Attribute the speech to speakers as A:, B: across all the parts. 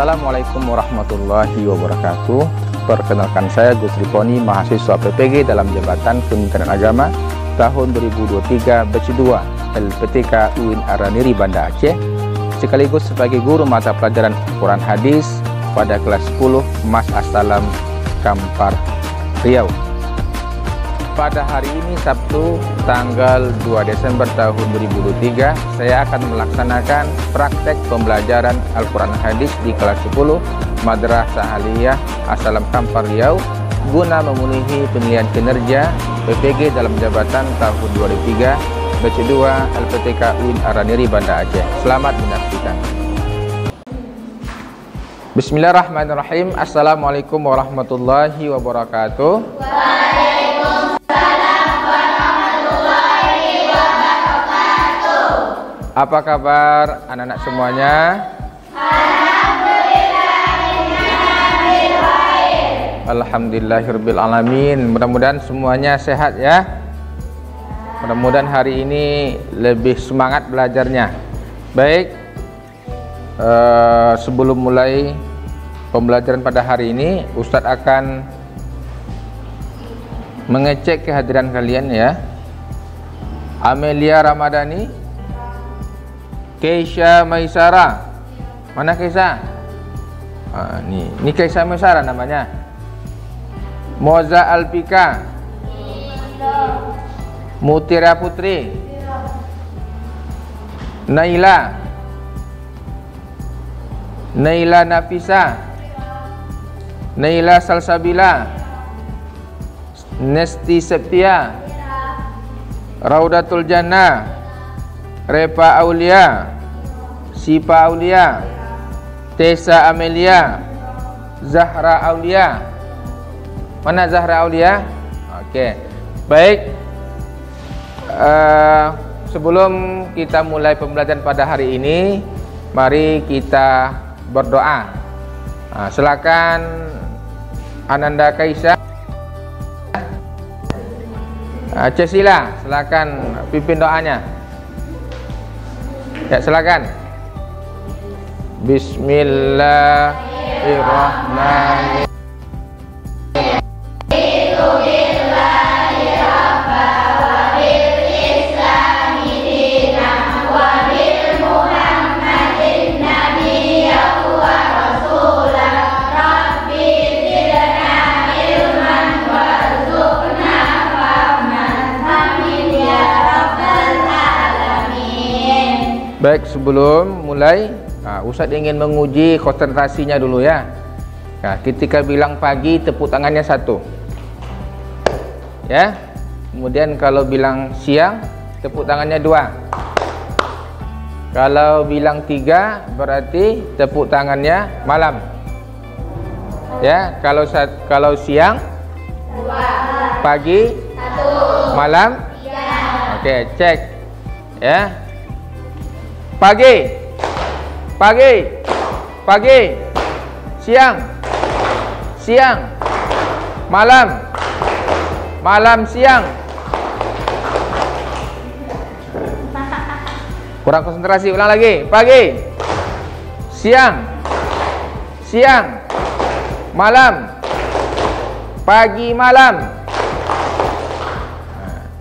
A: Assalamualaikum warahmatullahi wabarakatuh. Perkenalkan, saya Gus Riponi, mahasiswa PPG dalam jabatan Kementerian Agama tahun 2023 batch 2 LPTK UIN Araniri Banda Aceh, sekaligus sebagai guru mata pelajaran Al-Quran Hadis pada kelas 10 Mas Assalam Kampar Riau. Pada hari ini Sabtu tanggal 2 Desember tahun 2023, saya akan melaksanakan praktek pembelajaran Al-Quran Hadis di kelas 10 Madrasah Aliyah Assalam Kampar Riau guna memenuhi penilaian kinerja PPG dalam jabatan tahun 2003 batch 2 LPTK UIN Araniri Banda Aceh. Selamat menyaksikan. Bismillahirrahmanirrahim. Assalamualaikum warahmatullahi wabarakatuh. Apa kabar anak-anak semuanya? Alhamdulillahirabbil alamin. Mudah-mudahan semuanya sehat ya. Mudah-mudahan hari ini lebih semangat belajarnya. Baik, sebelum mulai pembelajaran pada hari ini, Ustadz akan mengecek kehadiran kalian ya. Amelia Ramadhani, Keisha Maisara. Mana Keisha? Ini Keisha Maisara namanya. Moza Alpika, Mutira Putri, Naila Nafisa, Naila Salsabila, Nesti Septia, Raudatul Jannah, Repa Aulia, Sipa Aulia, Tessa Amelia, Zahra Aulia. Mana Zahra Aulia? Oke, baik. Sebelum kita mulai pembelajaran pada hari ini, mari kita berdoa. Silakan Ananda Kaisa, Cesila, silakan pimpin doanya. Ya, silakan. Bismillahirrahmanirrahim. Baik, sebelum mulai, Ustadz ingin menguji konsentrasinya dulu ya. Nah, ketika bilang pagi, tepuk tangannya 1. Ya. Kemudian kalau bilang siang, tepuk tangannya 2. Kalau bilang 3, berarti tepuk tangannya malam. Ya, kalau siang 2, pagi 1, malam 3. Oke, cek. Ya. Pagi, siang, malam, siang. Kurang konsentrasi, ulang lagi. Pagi, siang, malam, pagi, malam.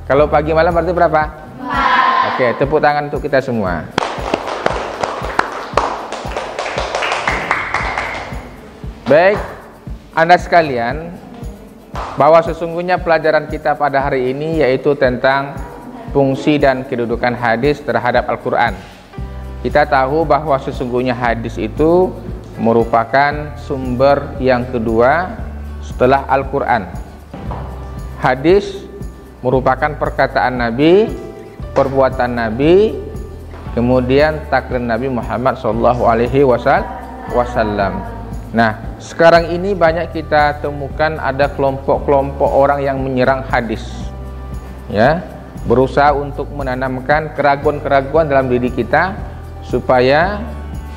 A: Kalau pagi malam berarti berapa? 4. Oke, tepuk tangan untuk kita semua. Baik, Anda sekalian, bahwa sesungguhnya pelajaran kita pada hari ini yaitu tentang fungsi dan kedudukan hadis terhadap Al-Quran. Kita tahu bahwa sesungguhnya hadis itu merupakan sumber yang kedua setelah Al-Quran. Hadis merupakan perkataan Nabi, perbuatan Nabi, kemudian takrir Nabi Muhammad SAW. Nah, sekarang ini banyak kita temukan ada kelompok-kelompok orang yang menyerang hadis, ya, berusaha untuk menanamkan keraguan-keraguan dalam diri kita supaya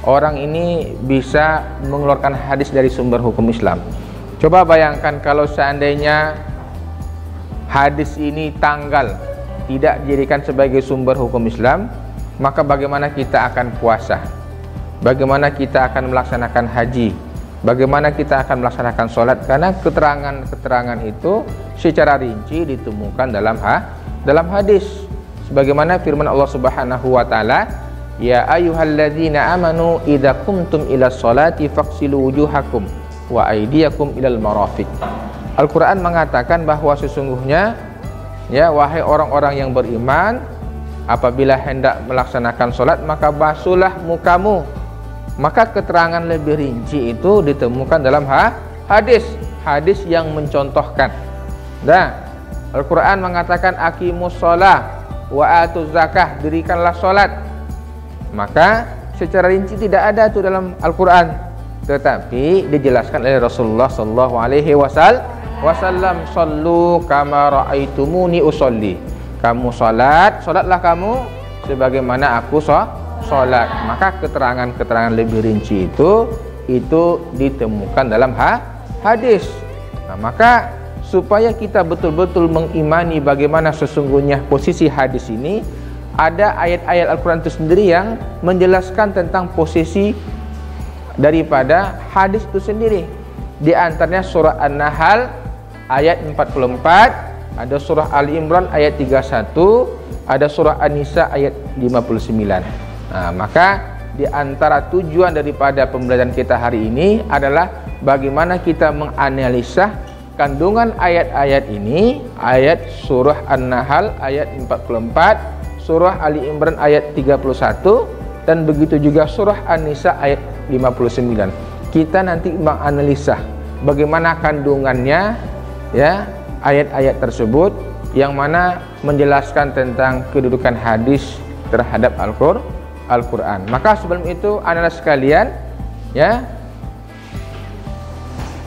A: orang ini bisa mengeluarkan hadis dari sumber hukum Islam. Coba bayangkan kalau seandainya hadis ini tanggal tidak dijadikan sebagai sumber hukum Islam, maka bagaimana kita akan puasa? bagaimana kita akan melaksanakan haji, bagaimana kita akan melaksanakan sholat, karena keterangan-keterangan itu secara rinci ditemukan dalam hadis. Sebagaimana firman Allah Subhanahu wa taala, ya ayyuhalladzina amanu idza qumtum ilas sholati faghsilu wujuhakum wa aydiyakum ilal marafiq. Al-Qur'an mengatakan bahwa sesungguhnya, ya, wahai orang-orang yang beriman, apabila hendak melaksanakan sholat maka basuhlah mukamu. Maka keterangan lebih rinci itu ditemukan dalam hadis yang mencontohkan. Nah, Al-Quran mengatakan aqimus sholah wa atuz zakah, dirikanlah sholat. Maka secara rinci tidak ada itu dalam Al-Quran, tetapi dijelaskan oleh Rasulullah sallallahu alaihi wasallam, sallu kama ra'aitumuni usolli. Kamu sholatlah kamu sebagaimana aku sholat. Maka keterangan-keterangan lebih rinci itu ditemukan dalam hadis. Nah, maka supaya kita betul-betul mengimani bagaimana sesungguhnya posisi hadis ini, ada ayat-ayat Al-Quran itu sendiri yang menjelaskan tentang posisi daripada hadis itu sendiri. Di antaranya surah An-Nahl ayat 44, ada surah Ali Imran ayat 31, ada surah An-Nisa ayat 59. Nah, maka di antara tujuan daripada pembelajaran kita hari ini adalah bagaimana kita menganalisa kandungan ayat-ayat ini, ayat surah An-Nahl ayat 44, surah Ali Imran ayat 31, dan begitu juga surah An-Nisa ayat 59. Kita nanti menganalisa bagaimana kandungannya, ya, ayat-ayat tersebut yang mana menjelaskan tentang kedudukan hadis terhadap Al-Quran. Maka sebelum itu, anak-anak sekalian, ya,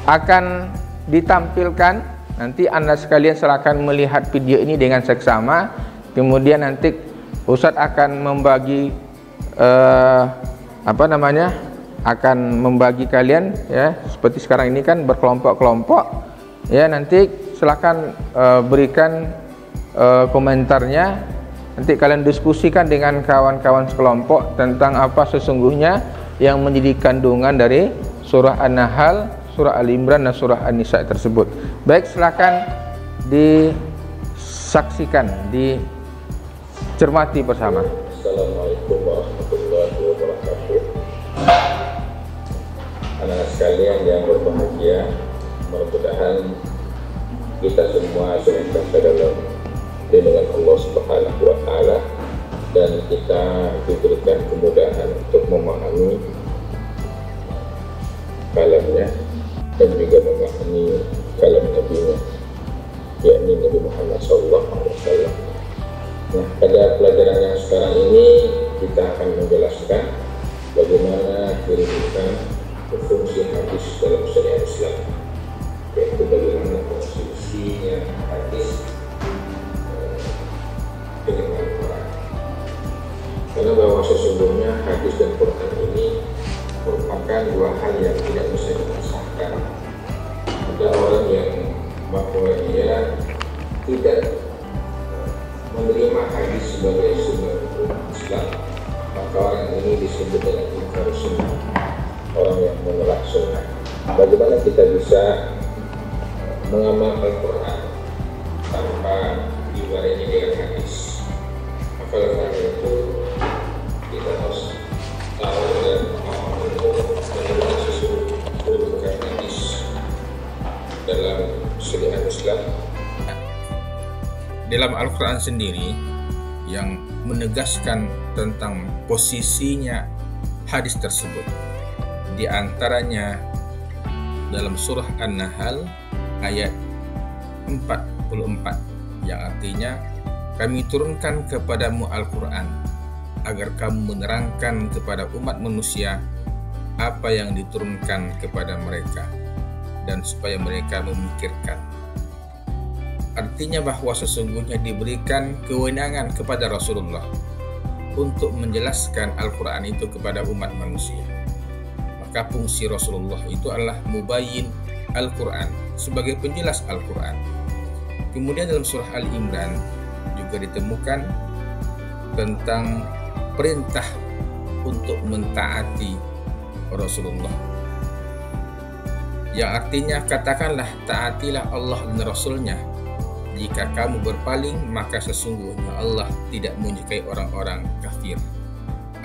A: akan ditampilkan, nanti Anda sekalian silakan melihat video ini dengan seksama. Kemudian nanti Ustadz akan membagi akan membagi kalian, ya, seperti sekarang ini kan berkelompok-kelompok, ya. Nanti silakan berikan komentarnya. Nanti kalian diskusikan dengan kawan-kawan sekelompok tentang apa sesungguhnya yang menjadi kandungan dari surah An-Nahl, surah Ali Imran, dan surah An-Nisa tersebut. Baik, silakan disaksikan, dicermati bersama.
B: Assalamualaikum warahmatullahi wabarakatuh. Anak sekalian yang berbahagia, mudah-mudahan kita semua senantiasa dalam lindungan Allah Subhanahu wa taala, dan kita diberikan kemudahan untuk memahami kalamnya dan juga memahami kalam Nabi-Nya, yakni Nabi Muhammad SAW. Nah, pada pelajaran yang sekarang ini kita akan menjelaskan bagaimana kedudukan fungsi hadis dalam syariat Islam, yaitu bagaimana posisinya hadis dengan Al-Quran. Karena bahwa sesungguhnya hadis dan Quran ini merupakan dua hal yang tidak bisa dipisahkan. Ada orang yang bahwa dia tidak menerima hadis sebagai sumber hukum Islam, maka orang ini disebut dengan inkar sunnah, orang yang menolak sunnah. Bagaimana kita bisa mengamalkan Quran tanpa dibarengi dengan hadis? Maka karena itu kita harus tahu dan bagaimana sesungguhnya kedudukan hadis dalam syariat Islam.
A: Dalam Al-Quran sendiri yang menegaskan tentang posisinya hadis tersebut, di antaranya dalam surah An-Nahl ayat 44, yang artinya, kami turunkan kepadamu Al-Quran agar kamu menerangkan kepada umat manusia apa yang diturunkan kepada mereka, dan supaya mereka memikirkan. Artinya bahwa sesungguhnya diberikan kewenangan kepada Rasulullah untuk menjelaskan Al-Quran itu kepada umat manusia. Maka fungsi Rasulullah itu adalah mubayyin Al-Quran, sebagai penjelas Al-Quran. Kemudian dalam surah Ali Imran juga ditemukan tentang perintah
C: untuk mentaati Rasulullah. Yang artinya katakanlah taatilah Allah dan Rasulnya. Jika kamu berpaling maka sesungguhnya Allah tidak menyukai orang-orang kafir.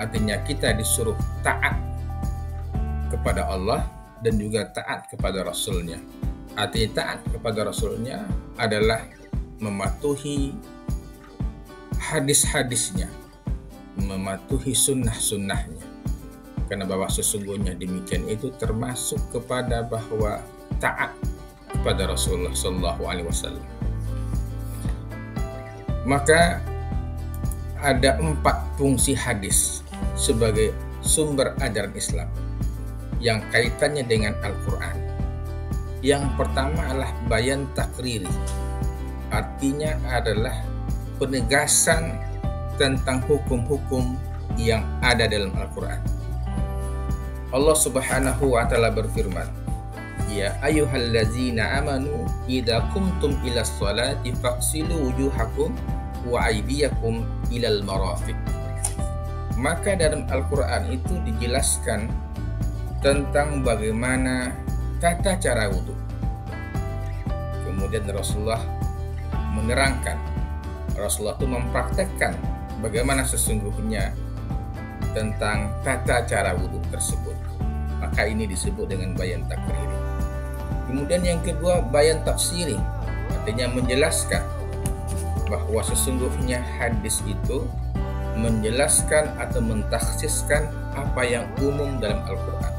C: Artinya kita disuruh taat kepada Allah dan juga taat kepada Rasulnya. Artinya taat kepada Rasulnya adalah mematuhi hadis-hadisnya, mematuhi sunnah-sunnahnya. Karena bahwa sesungguhnya demikian itu termasuk kepada bahwa taat kepada Rasulullah SAW. Maka ada 4 fungsi hadis sebagai sumber ajaran Islam yang kaitannya dengan Al-Quran. Yang pertama adalah bayan takriri, artinya adalah penegasan tentang hukum-hukum yang ada dalam Al-Quran. Allah Subhanahu wa ta'ala berfirman, ya ayyuhallazina amanu idza qumtum ila sholati faghsilu wujuhakum wa aydiyakum ilal marafiq. Maka dalam Al-Quran itu dijelaskan tentang bagaimana tata cara wudhu. Kemudian Rasulullah menerangkan, Rasulullah itu mempraktekkan bagaimana sesungguhnya tentang tata cara wudhu tersebut. Maka ini disebut dengan bayan takriri. Kemudian yang kedua bayan tafsiri, artinya menjelaskan bahwa sesungguhnya hadis itu menjelaskan atau mentakhsiskan apa yang umum dalam Al-Quran,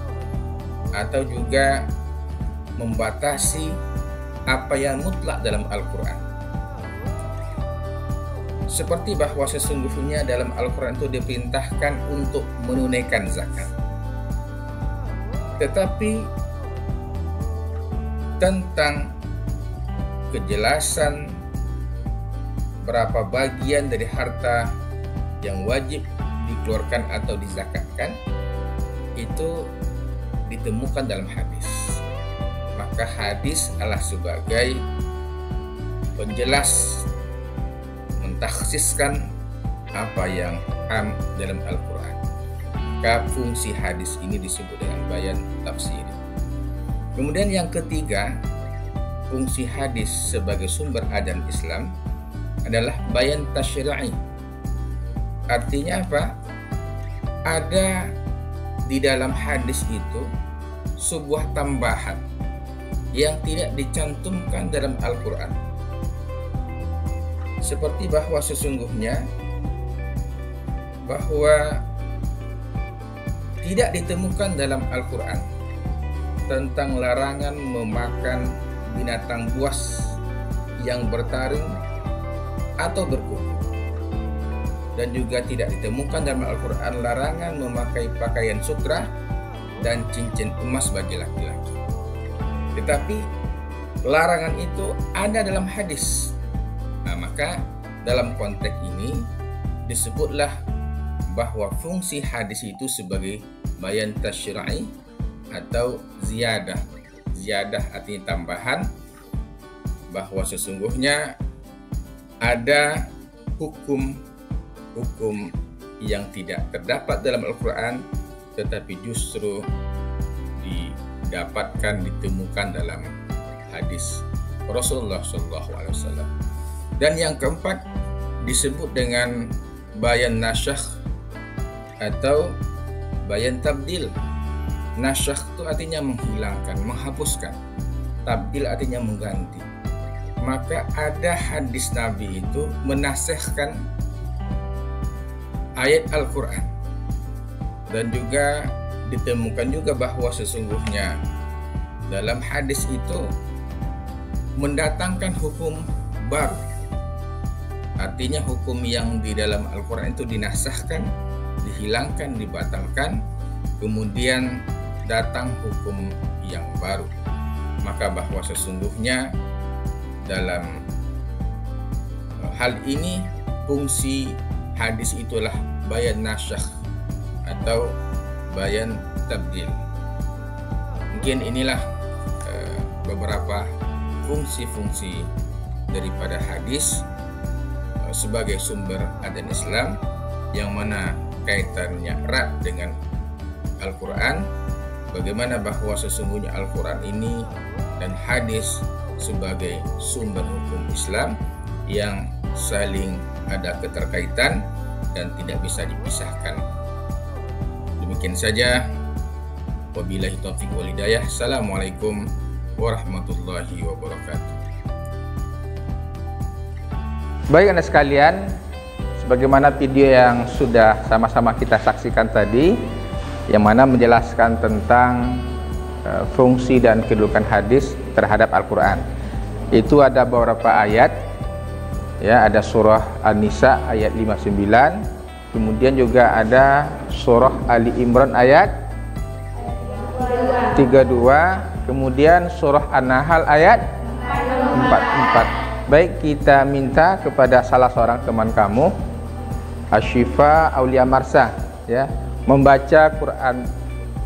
C: atau juga membatasi apa yang mutlak dalam Al-Quran. Seperti bahwa sesungguhnya dalam Al-Quran itu diperintahkan untuk menunaikan zakat, tetapi tentang kejelasan berapa bagian dari harta yang wajib dikeluarkan atau dizakatkan itu ditemukan dalam hadis. Maka hadis adalah sebagai penjelas, mentakhsiskan apa yang am dalam Al-Quran. Maka fungsi hadis ini disebut dengan bayan tafsir. Kemudian yang ketiga, fungsi hadis sebagai sumber ajaran Islam adalah bayan tasyri'i. Artinya apa? Ada di dalam hadis itu sebuah tambahan yang tidak dicantumkan dalam Al-Quran. Seperti bahwa sesungguhnya bahwa tidak ditemukan dalam Al-Quran tentang larangan memakan binatang buas yang bertaring atau berkuku. Dan juga tidak ditemukan dalam Al-Quran larangan memakai pakaian sutra dan cincin emas bagi laki-laki. Tetapi larangan itu ada dalam hadis. Nah, maka dalam konteks ini disebutlah bahwa fungsi hadis itu sebagai bayan tasyri'i atau ziyadah. Ziyadah artinya tambahan, bahwa sesungguhnya ada hukum yang tidak terdapat dalam Al-Quran tetapi justru ditemukan dalam hadis Rasulullah SAW. Dan yang keempat disebut dengan bayan nasyakh atau bayan tabdil. Nasyakh itu artinya menghilangkan, menghapuskan. Tabdil artinya mengganti. Maka ada hadis Nabi itu menasihkan ayat Al-Quran, dan juga ditemukan juga bahwa sesungguhnya dalam hadis itu mendatangkan hukum baru. Artinya hukum yang di dalam Al-Quran itu dinasahkan, dihilangkan, dibatalkan, kemudian datang hukum yang baru. Maka bahwa sesungguhnya dalam hal ini fungsi hadis itulah bayan nasyakh atau bayan tabdil. Mungkin inilah beberapa fungsi-fungsi daripada hadis sebagai sumber ajaran Islam, yang mana kaitannya erat dengan Al-Quran, bagaimana bahwa sesungguhnya Al-Quran ini dan hadis sebagai sumber hukum Islam yang saling ada keterkaitan dan tidak bisa dipisahkan. Demikian saja. Wabillahi taufiq wal hidayah. Assalamualaikum warahmatullahi wabarakatuh.
A: Baik Anda sekalian, sebagaimana video yang sudah sama-sama kita saksikan tadi, yang mana menjelaskan tentang fungsi dan kedudukan hadis terhadap Al-Quran. Itu ada beberapa ayat, ya, ada surah An-Nisa ayat 59, kemudian juga ada surah Ali Imran ayat 32, kemudian surah An-Nahl ayat 44. Baik, kita minta kepada salah seorang teman kamu, Ashifa Aulia Marsa, ya, membaca Quran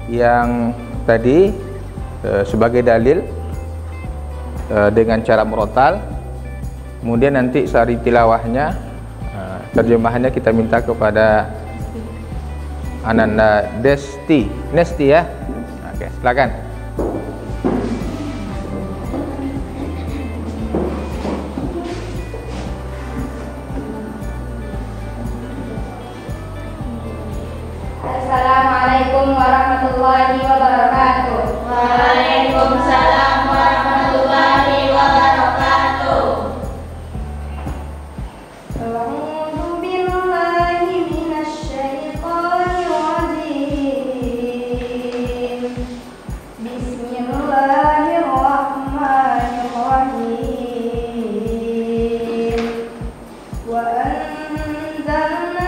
A: yang tadi sebagai dalil dengan cara murotal. Kemudian nanti sehari tilawahnya, terjemahannya kita minta kepada Ananda Nesti, ya. Oke, silakan.
D: Assalamualaikum warahmatullahi wabarakatuh. Waalaikumsalam warahmatullahi wabarakatuh. A'udzu billahi minasy syaithanir rajim. Bismillahirrahmanirrahim. Wa anzalna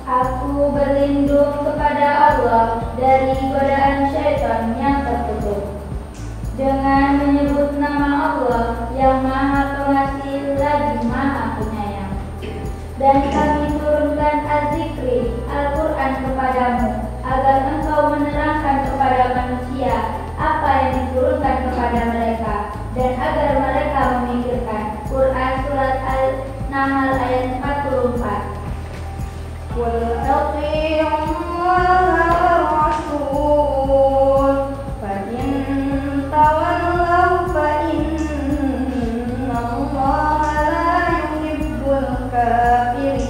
D: Aku berlindung kepada Allah dari godaan syaitan yang terkutuk, dengan menyebut nama Allah yang Maha Pengasih lagi Maha Penyayang. Dan kami turunkan Az-Zikri, Al-Quran kepadamu, agar engkau menerangkan kepada manusia apa yang diturunkan kepada mereka, dan agar mereka memikirkan. Quran Surat Al-Nahl ayat 44. Qul atii'ullaha wa rasul fa in tawallaw fa innallaha la yuhibbul kafirin.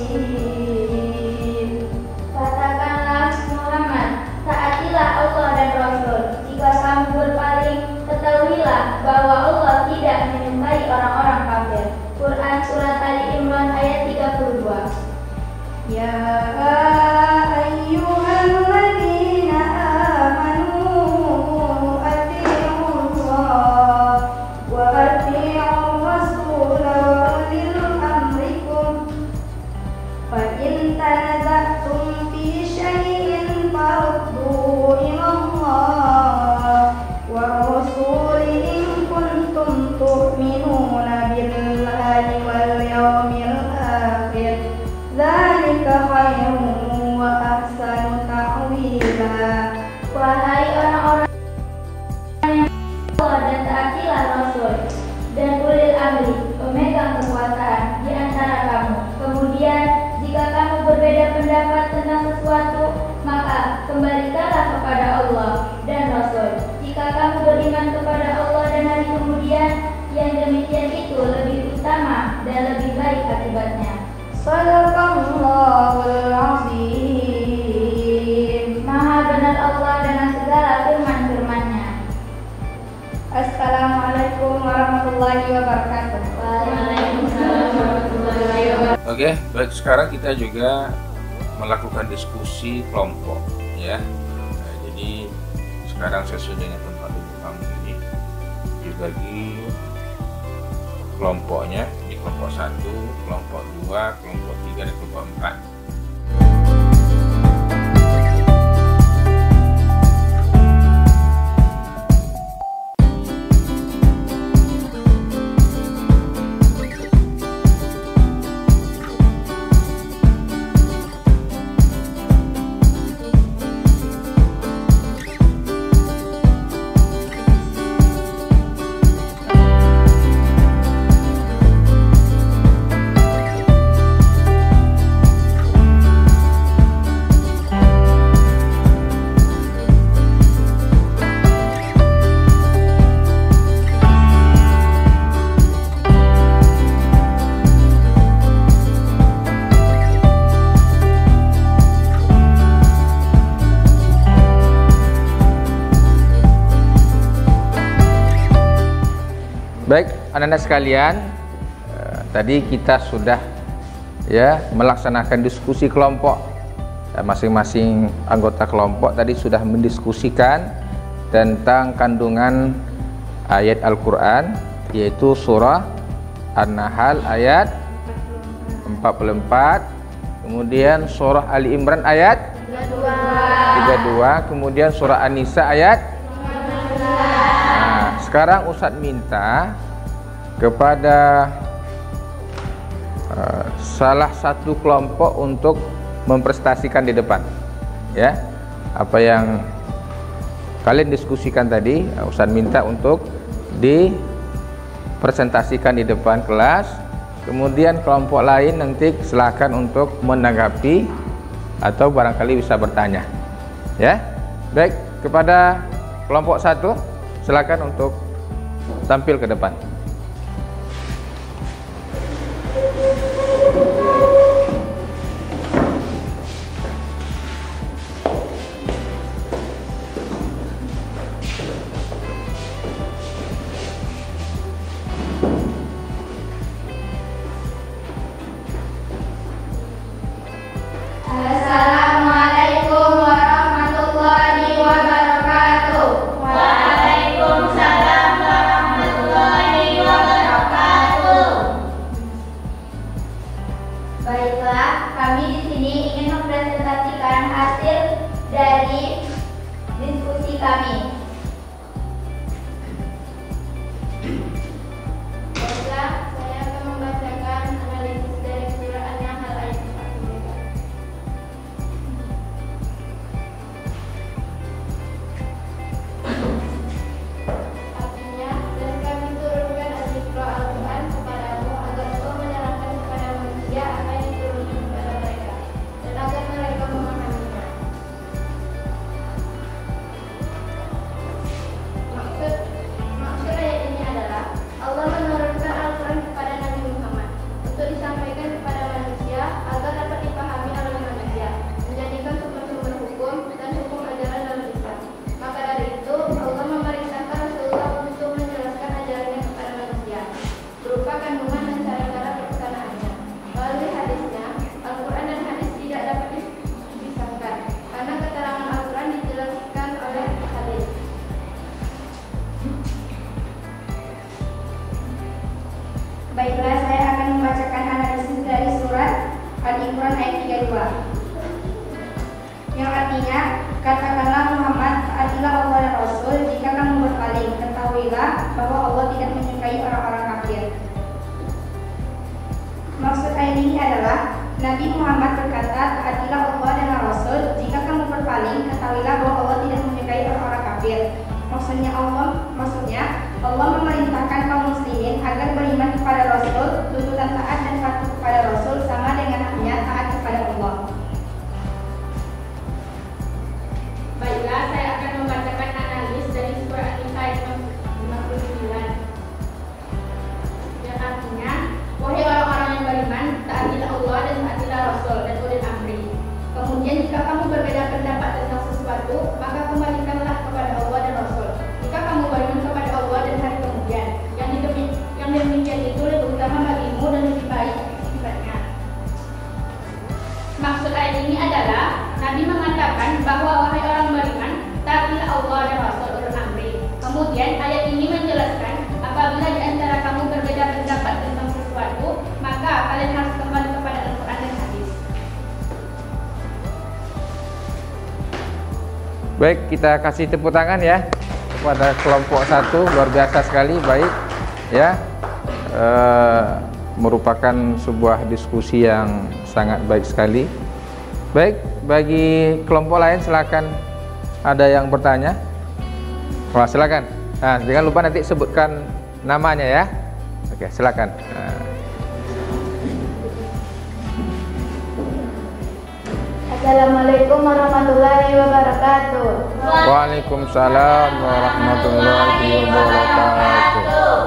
D: Katakanlah Muhammad, taatilah Allah dan Rasul. Jika kamu berpaling, ketahuilah bahwa Allah tidak menyukai orang-orang kafir. Quran Surat Ali Imran ayat 32. Ya ayyuhalladzina amanu atii'ullah wa atii'ur rasul wa ulil amrikum fa in tanaza'tum fi syai'in farudduhu ilallah wa rasul in kuntum tu'minuna billahi wal yawmil akhir. Dzalika khairun wa ahsanu ta'wila. Wahai orang-orang yang Allah dan taatilah Rasul dan ulil amri, pemegang kekuasaan di antara kamu. Kemudian jika kamu berbeda pendapat tentang sesuatu, maka kembalikanlah kepada Allah dan Rasul. Jika kamu beriman kepada Allah dan hari kemudian, yang demikian itu lebih utama dan lebih baik akibatnya. Sadaqallahul azim. Maha benar Allah dengan segala firman-Firman-Nya. Assalamualaikum warahmatullahi wabarakatuh. Waalaikumsalam warahmatullahi wabarakatuh.
C: Oke, baik, sekarang kita juga melakukan diskusi kelompok, ya. Nah, jadi sekarang sesuai dengan tempat duduk kamu ini dibagi kelompoknya. Kelompok 1, kelompok 2, kelompok 3, dan kelompok 4.
A: Baik, anak-anak sekalian, tadi kita sudah ya melaksanakan diskusi kelompok. Masing-masing anggota kelompok tadi sudah mendiskusikan tentang kandungan ayat Al-Quran, yaitu surah An-Nahl ayat 44, kemudian surah Ali Imran ayat 32, kemudian surah An-Nisa ayat 15. Nah, sekarang Ustadz minta kepada salah satu kelompok untuk mempresentasikan di depan, ya, apa yang kalian diskusikan tadi. Ustadz minta untuk dipresentasikan di depan kelas. Kemudian kelompok lain nanti silakan untuk menanggapi atau barangkali bisa bertanya, ya. Baik, kepada kelompok 1 silakan untuk tampil ke depan.
D: Assalamualaikum warahmatullahi wabarakatuh. Waalaikumsalam warahmatullahi wabarakatuh. Baiklah, kami di sini ingin mempresentasikan hasil dari diskusi kami. Baiklah, saya akan membacakan analisis dari surah An-Nahl ayat 43. Artinya, dan kami turunkan al-Iqra Al-Quran kepadamu agar engkau menerangkan kepada manusia apa yang diturunkan kepada mereka, dan agar mereka memahaminya. Maksud ayat ini adalah Allah menurunkan Al-Quran kepada Nabi Muhammad untuk disampaikan kepada manusia agar dapat dipahami oleh manusia, menjadikan sumber-sumber hukum dan hukum ajaran dalam Islam. Maka dari itu Allah memerintahkan Rasulullah untuk menjelaskan ajarannya kepada manusia berupa kandungan dan cara-cara pelaksanaannya. Melalui hadisnya, Al-Quran dan hadis tidak dapat dipisahkan karena keterangan Al-Quran dijelaskan oleh hadis. Baiklah, saya akan membacakan analisis dari surat Al-Imran ayat 32, yang artinya, katakanlah Muhammad, taatilah Allah dan Rasul. Jika kamu berpaling, ketahuilah bahwa Allah tidak menyukai orang-orang kafir. Maksud ayat ini adalah Nabi Muhammad berkata, taatilah Allah dan Rasul. Jika kamu berpaling, ketahuilah bahwa Allah tidak menyukai orang-orang kafir. Maksudnya Allah memerintahkan kaum muslimin agar beriman kepada Rasul, tuntutan taat dan patuh kepada Rasul sama dengan artinya taat kepada Allah. Baiklah, saya akan membacakan analis dari surah An-Nisa ayat 59, yang artinya, wahai orang-orang yang beriman, taatilah Allah dan taatilah Rasul dan ulil amri. Kemudian jika kamu berbeda pendapat tentang sesuatu, maka kembalikanlah kepada Allah dan Rasul. Jika kamu beriman kepada Allah dan hari kemudian, yang demikian itu lebih utama bagimu dan lebih baik sifatnya. Maksud ayat ini adalah Nabi mengatakan bahwa wahai orang beriman, taatilah Allah dan Rasul ulul amri. Kemudian ayat ini menjelaskan apabila di antara kamu berbeda pendapat tentang sesuatu, maka kalian harus kembali kepada Al-Quran dan hadis.
A: Baik, kita kasih tepuk tangan ya kepada kelompok 1, luar biasa sekali, baik ya. Merupakan sebuah diskusi yang sangat baik sekali. Baik, bagi kelompok lain silakan, ada yang bertanya? Wah, silakan. Nah, jangan lupa nanti sebutkan namanya ya. Oke, silakan.
D: Assalamualaikum warahmatullahi wabarakatuh.
A: Waalaikumsalam warahmatullahi wabarakatuh.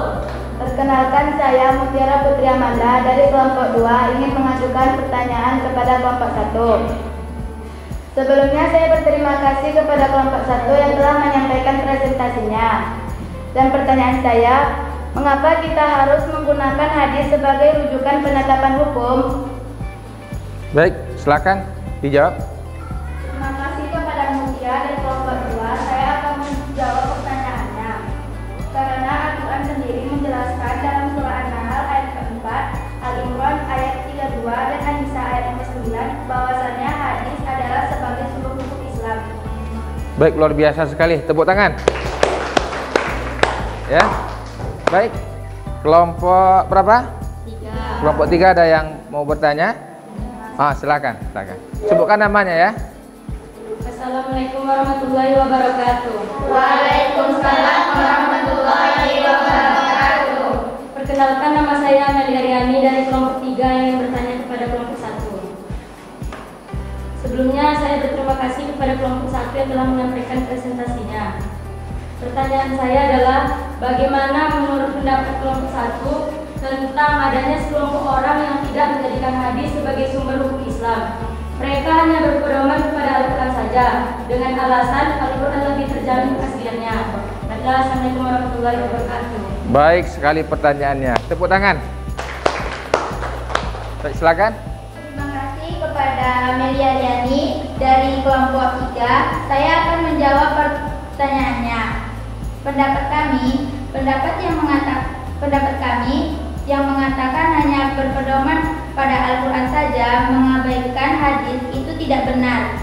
D: Perkenalkan, saya Mutiara Putri Amanda dari kelompok 2 ingin mengajukan pertanyaan kepada kelompok 1. Sebelumnya saya berterima kasih kepada kelompok 1 yang telah menyampaikan presentasinya. Dan pertanyaan saya, Mengapa kita harus menggunakan hadis sebagai rujukan penetapan hukum?
A: Baik, silakan dijawab.
D: Terima kasih kepada Mutia dan kelompok 2. Saya akan menjawab pertanyaannya. Karena Al-Quran sendiri menjelaskan dalam surah An-Nahl ayat keempat, Al-Imran ayat 32 dan An-Nisa ayat 9 bahwasannya hadis adalah sebagai seluruh hukum Islam.
A: Baik, luar biasa sekali. Tepuk tangan. Ya. Baik. Kelompok berapa?
D: 3.
A: Kelompok 3 ada yang mau bertanya? Silakan. Sebutkan namanya ya.
E: Assalamualaikum warahmatullahi wabarakatuh.
D: Waalaikumsalam warahmatullahi wabarakatuh.
E: Perkenalkan, nama saya Amelia Riani dari kelompok 3 yang ingin bertanya kepada kelompok 1. Sebelumnya saya berterima kasih kepada kelompok 1 yang telah menyampaikan presentasinya. Pertanyaan saya adalah, bagaimana menurut pendapat kelompok 1 tentang adanya sekelompok orang yang tidak menjadikan hadis sebagai sumber hukum Islam? Mereka hanya berpedoman kepada Al-Quran saja dengan alasan Al-Quran lebih terjamin keasliannya. Assalamualaikum warahmatullahi wabarakatuh.
A: Baik sekali pertanyaannya. Tepuk tangan. Baik, silakan.
D: Terima kasih kepada Amelia Riani dari kelompok 3. Saya akan menjawab pertanyaannya. Pendapat kami yang mengatakan hanya berpedoman pada Al-Quran saja, mengabaikan hadis, itu tidak benar.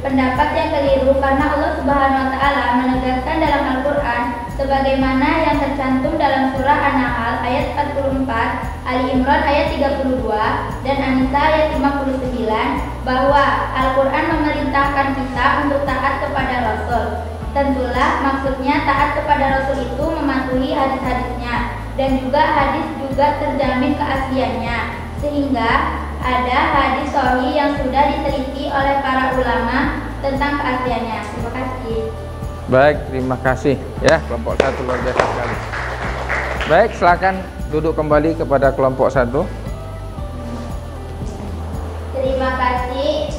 D: Pendapat yang keliru karena Allah Subhanahu wa Ta'ala menegaskan dalam Al-Quran sebagaimana yang tercantum dalam surah An-Nahl ayat 44, Ali Imran ayat 32 dan An-Nisa ayat 59 bahwa Al-Quran memerintahkan kita untuk taat kepada Rasul. Tentulah maksudnya taat kepada Rasul itu mematuhi hadis-hadisnya, dan juga hadis juga terjamin keasliannya, sehingga ada hadis sahih yang sudah diteliti oleh para ulama tentang keasliannya. Terima kasih.
A: Baik, terima kasih ya kelompok 1, luar biasa sekali. Baik, silakan duduk kembali kepada kelompok 1.
D: Terima kasih.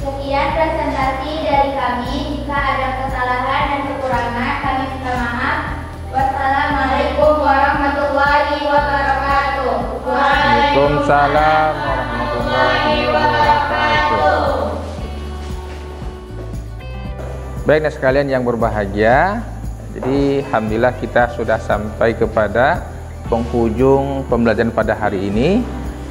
D: Sekian presentasi dari kami. Jika ada kesalahan dan kekurangan, kami minta maaf. Wassalamualaikum warahmatullahi wabarakatuh.
A: Waalaikumsalam warahmatullahi wabarakatuh. Baik, nah sekalian yang berbahagia, jadi alhamdulillah kita sudah sampai kepada penghujung pembelajaran pada hari ini,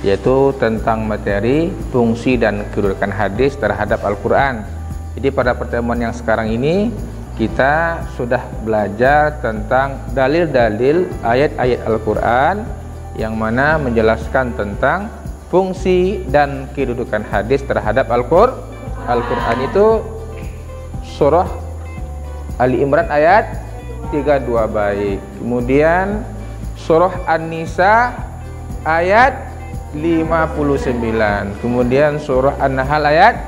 A: yaitu tentang materi fungsi dan kedudukan hadis terhadap Al-Quran. Jadi pada pertemuan yang sekarang ini kita sudah belajar tentang dalil-dalil ayat-ayat Al-Quran yang mana menjelaskan tentang fungsi dan kedudukan hadis terhadap Al-Quran. Al-Quran itu surah Ali Imran ayat 32 baik. Kemudian surah An-Nisa ayat 59. Kemudian surah An-Nahl ayat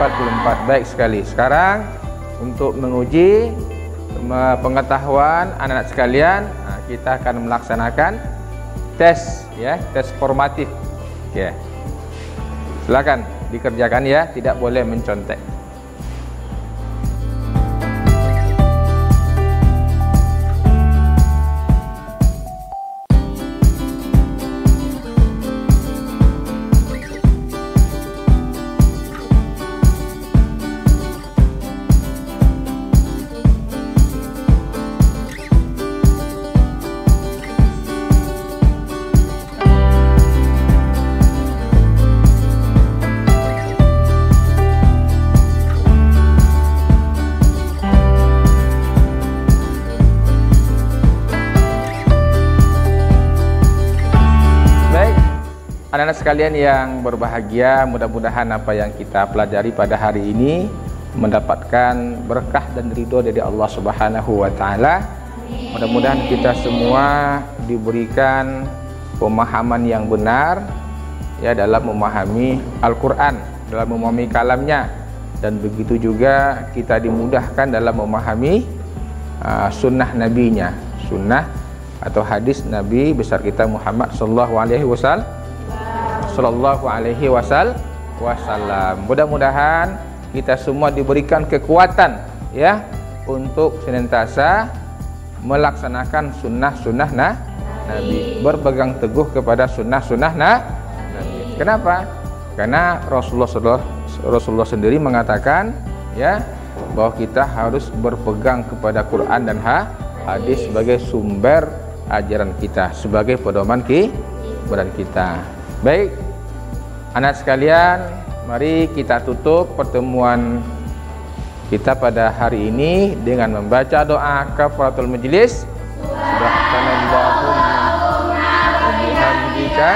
A: 44. Baik sekali. Sekarang untuk menguji pengetahuan anak-anak sekalian, kita akan melaksanakan tes ya, tes formatif. Ya. Silakan dikerjakan ya, tidak boleh mencontek. Anak-anak sekalian yang berbahagia, mudah-mudahan apa yang kita pelajari pada hari ini mendapatkan berkah dan ridho dari Allah Subhanahu wa Ta'ala. Mudah-mudahan kita semua diberikan pemahaman yang benar ya dalam memahami Al-Quran, dalam memahami kalamnya, dan begitu juga kita dimudahkan dalam memahami sunnah nabinya, sunnah atau hadis Nabi besar kita Muhammad sallallahu alaihi wasallam. Mudah-mudahan kita semua diberikan kekuatan ya untuk senantiasa melaksanakan sunnah-sunnah Nabi, berpegang teguh kepada sunnah-sunnah Nabi. Kenapa? Karena Rasulullah sendiri mengatakan ya bahwa kita harus berpegang kepada Quran dan hadis sebagai sumber ajaran kita, sebagai pedoman kita. Baik, anak sekalian, mari kita tutup pertemuan kita pada hari ini dengan membaca doa kafaratul majlis. Subhanallahumma wa bihamdika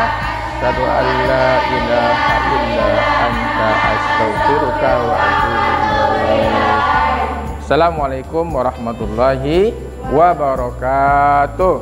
A: asyhadu an la ilaha illa anta astaghfiruka wa atubu ilaik. Assalamualaikum warahmatullahi wabarakatuh.